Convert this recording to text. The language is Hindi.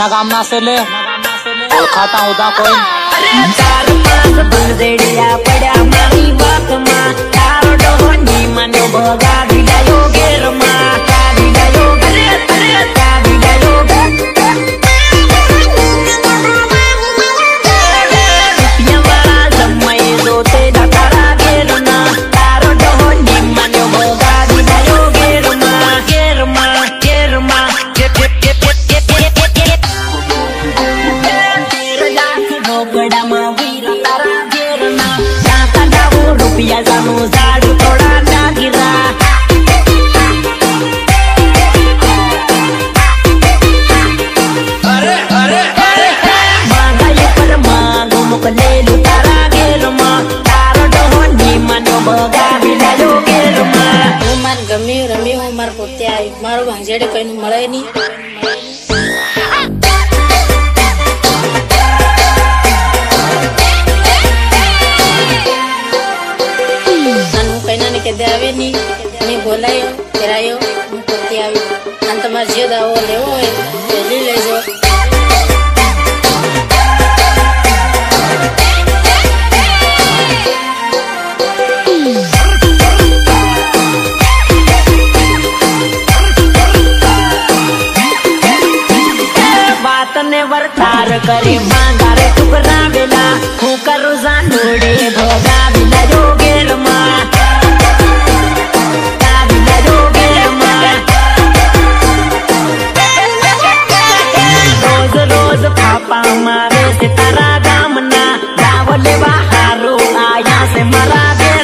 नगामना से ले और खाता हूँ दा कोई। अरे 4-5 बंदेड़िया पड़ा मारी बात माँ तारो डोनी मनो भगा दिलायो गेर माँ का दिलायो अरे का दिलायो रुपया वाला जम्मे दो तेरा तारा गेर ना तारो डोनी मनो भगा दिलायो गेर माँ गेर माँ गेर माँ बड़ा वीर तारा घेरना जाता जाओ रुपया जानो झाड़ू थोड़ा ना गिरा अरे अरे अरे मांगा पर मांगो मुकले लू तारा घेरमा तारो डोनी मनो भगा दिलायो घेरमा मन गमी रमी हो मार पोते आई मारो भांजेड़े कहीं મળે नहीं के देवे नी बोलायो तेरायो पोती आवी अंत मार जे दावो लेवो है जल्दी ले जो बात ने वर्तार करे मांगारे टुकड़ा बेला हूँ करू जानोड़े भोगा बिला जो गेर माँ मारे से तारा गामना गावले बाहरो आया से मरा दे